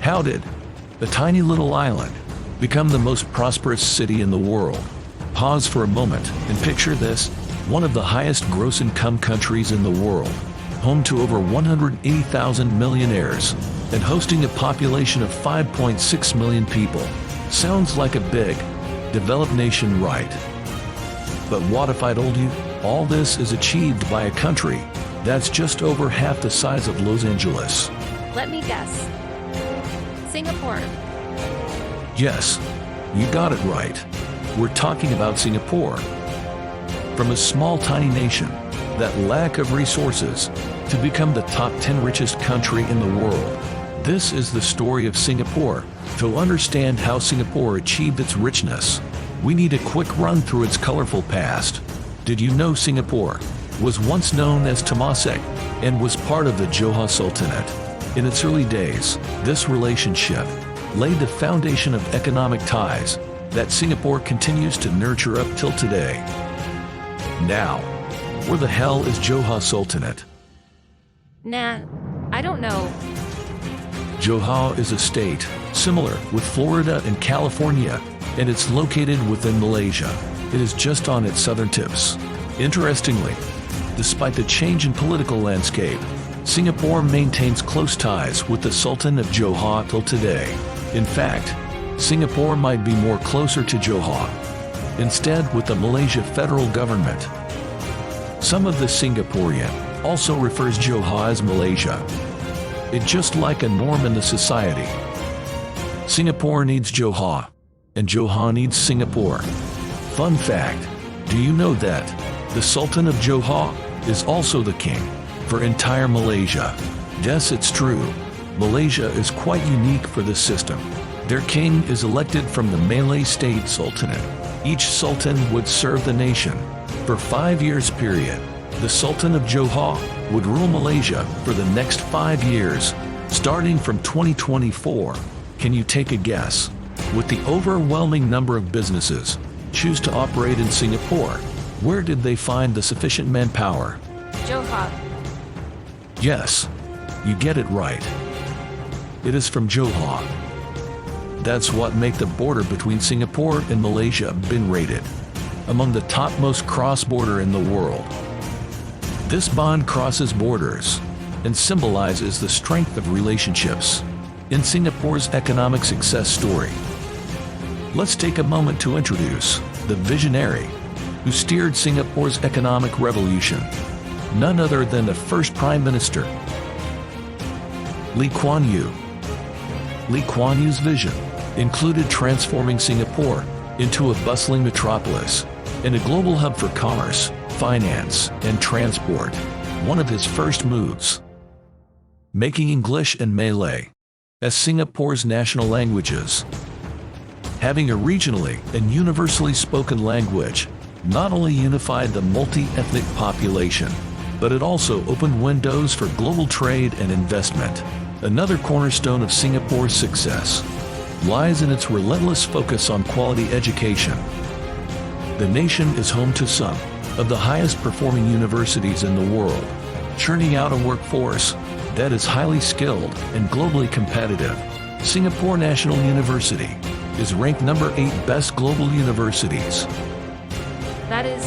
How did a tiny little island become the most prosperous city in the world? Pause for a moment and picture this: one of the highest gross income countries in the world, home to over 180,000 millionaires, and hosting a population of 5.6 million people. Sounds like a big, developed nation, right? But what if I told you all this is achieved by a country that's just over half the size of Los Angeles? Let me guess. Singapore. Yes, you got it right. We're talking about Singapore. From a small tiny nation, that lack of resources, to become the top 10 richest country in the world. This is the story of Singapore. To understand how Singapore achieved its richness, we need a quick run through its colorful past. Did you know Singapore was once known as Temasek and was part of the Johor Sultanate? In its early days, this relationship laid the foundation of economic ties that Singapore continues to nurture up till today. Now, where the hell is Johor Sultanate? Nah, I don't know. Johor is a state, similar with Florida and California, and it's located within Malaysia. It is just on its southern tips. Interestingly, despite the change in political landscape, Singapore maintains close ties with the Sultan of Johor till today. In fact, Singapore might be more closer to Johor, instead with the Malaysia federal government. Some of the Singaporean also refers Johor as Malaysia. It's just like a norm in the society. Singapore needs Johor, and Johor needs Singapore. Fun fact, do you know that the Sultan of Johor is also the king for entire Malaysia? Yes, it's true. Malaysia is quite unique for this system. Their king is elected from the Malay state sultanate. Each sultan would serve the nation for 5 years period. The Sultan of Johor would rule Malaysia for the next 5 years, starting from 2024. Can you take a guess? With the overwhelming number of businesses choose to operate in Singapore, where did they find the sufficient manpower? Johor. Yes, you get it right. It is from Johor. That's what make the border between Singapore and Malaysia been rated among the topmost cross-border in the world. This bond crosses borders and symbolizes the strength of relationships in Singapore's economic success story. Let's take a moment to introduce the visionary who steered Singapore's economic revolution, none other than the first Prime Minister, Lee Kuan Yew. Lee Kuan Yew's vision included transforming Singapore into a bustling metropolis and a global hub for commerce, finance, and transport. One of his first moves, making English and Malay as Singapore's national languages. Having a regionally and universally spoken language not only unified the multi-ethnic population, but it also opened windows for global trade and investment. Another cornerstone of Singapore's success lies in its relentless focus on quality education. The nation is home to some of the highest performing universities in the world, churning out a workforce that is highly skilled and globally competitive. Singapore National University is ranked number 8 best global universities. That is,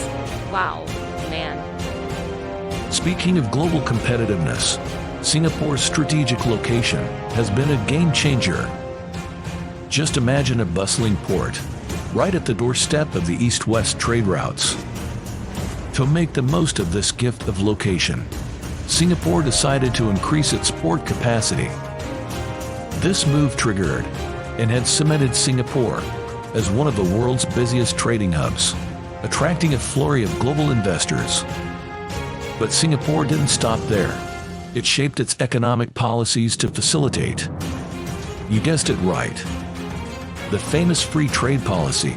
wow, man. Speaking of global competitiveness, Singapore's strategic location has been a game changer. Just imagine a bustling port, right at the doorstep of the east-west trade routes. To make the most of this gift of location, Singapore decided to increase its port capacity. This move triggered and had cemented Singapore as one of the world's busiest trading hubs, attracting a flurry of global investors. But Singapore didn't stop there. It shaped its economic policies to facilitate, you guessed it right, the famous free trade policy.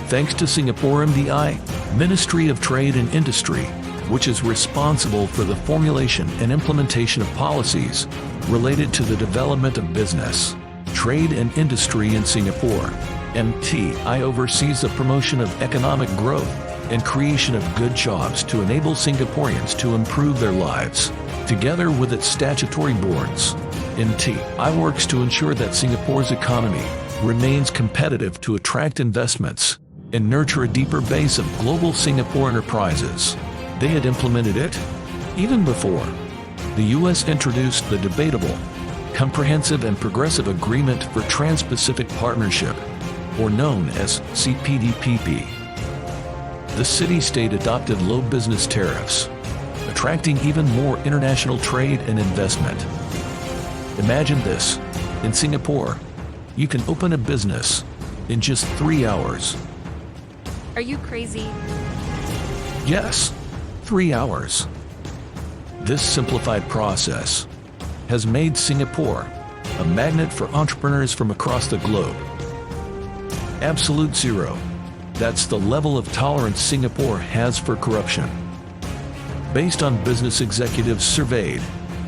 Thanks to Singapore MDI, Ministry of Trade and Industry, which is responsible for the formulation and implementation of policies related to the development of business, trade and industry in Singapore. MTI oversees the promotion of economic growth and creation of good jobs to enable Singaporeans to improve their lives, together with its statutory boards. I works to ensure that Singapore's economy remains competitive to attract investments and nurture a deeper base of global Singapore enterprises. They had implemented it even before the U.S. introduced the debatable, Comprehensive and Progressive Agreement for Trans-Pacific Partnership, or known as CPTPP. The city-state adopted low business tariffs, attracting even more international trade and investment. Imagine this: in Singapore, you can open a business in just 3 hours. Are you crazy? Yes, 3 hours. This simplified process has made Singapore a magnet for entrepreneurs from across the globe. Absolute zero. That's the level of tolerance Singapore has for corruption. Based on business executives surveyed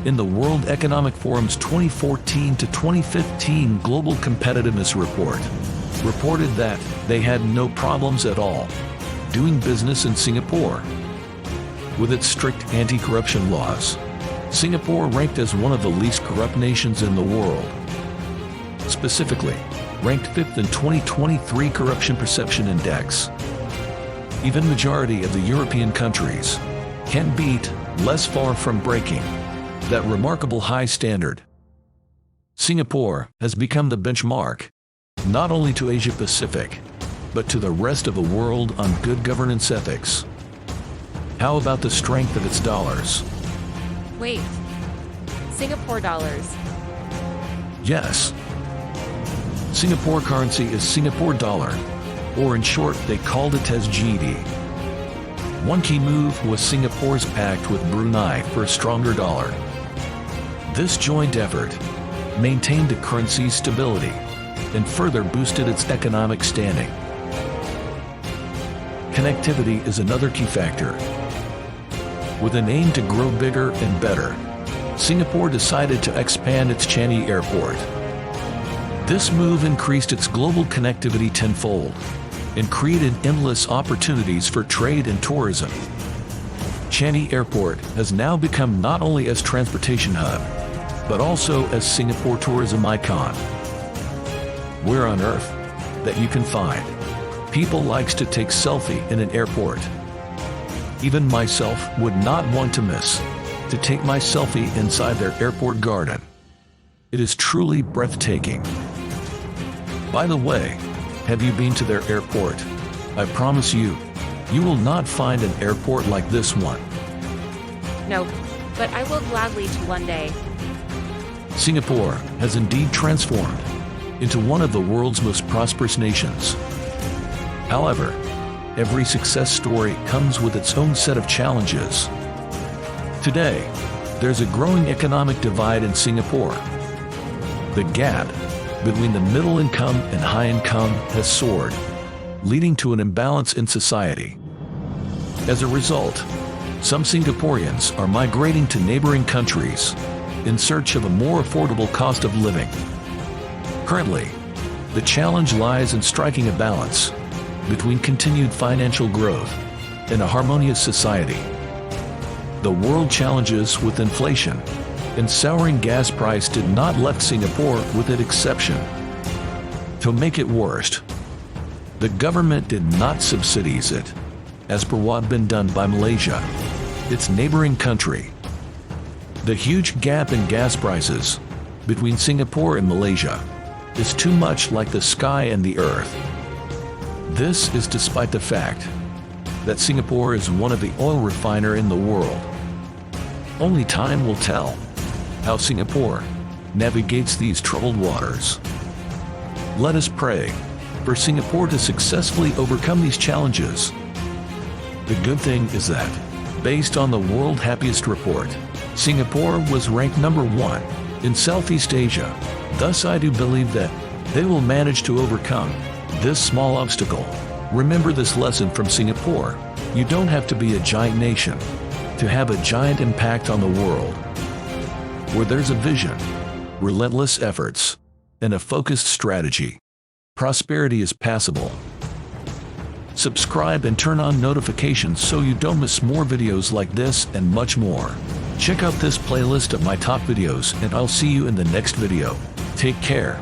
in the World Economic Forum's 2014 to 2015 Global Competitiveness Report, reported that they had no problems at all doing business in Singapore. With its strict anti-corruption laws, Singapore ranked as one of the least corrupt nations in the world. Specifically, ranked 5th in 2023 Corruption Perception Index. Even majority of the European countries can beat, less far from breaking, that remarkable high standard. Singapore has become the benchmark, not only to Asia Pacific, but to the rest of the world on good governance ethics. How about the strength of its dollars? Wait. Singapore dollars. Yes. Singapore currency is Singapore dollar, or in short, they called it as GD. One key move was Singapore's pact with Brunei for a stronger dollar. This joint effort maintained the currency's stability and further boosted its economic standing. Connectivity is another key factor. With an aim to grow bigger and better, Singapore decided to expand its Changi Airport. This move increased its global connectivity tenfold and created endless opportunities for trade and tourism. Changi Airport has now become not only as transportation hub, but also as Singapore tourism icon. Where on earth that you can find people likes to take selfie in an airport. Even myself would not want to miss to take my selfie inside their airport garden. It is truly breathtaking. By the way, have you been to their airport? I promise you, you will not find an airport like this one. No, but I will gladly to one day. Singapore has indeed transformed into one of the world's most prosperous nations. However, every success story comes with its own set of challenges. Today, there's a growing economic divide in Singapore. The gap between the middle income and high income has soared, leading to an imbalance in society. As a result, some Singaporeans are migrating to neighboring countries in search of a more affordable cost of living. Currently, the challenge lies in striking a balance between continued financial growth and a harmonious society. The world challenges with inflation and souring gas price did not left Singapore with an exception. To make it worse, the government did not subsidize it, as per what had been done by Malaysia, its neighboring country. The huge gap in gas prices between Singapore and Malaysia is too much like the sky and the earth. This is despite the fact that Singapore is one of the oil refiner in the world. Only time will tell how Singapore navigates these troubled waters. Let us pray for Singapore to successfully overcome these challenges. The good thing is that, based on the World Happiest Report, Singapore was ranked #1 in Southeast Asia. Thus I do believe that they will manage to overcome this small obstacle. Remember this lesson from Singapore: you don't have to be a giant nation to have a giant impact on the world. Where there's a vision, relentless efforts, and a focused strategy, prosperity is possible. Subscribe and turn on notifications so you don't miss more videos like this and much more. Check out this playlist of my top videos and I'll see you in the next video. Take care.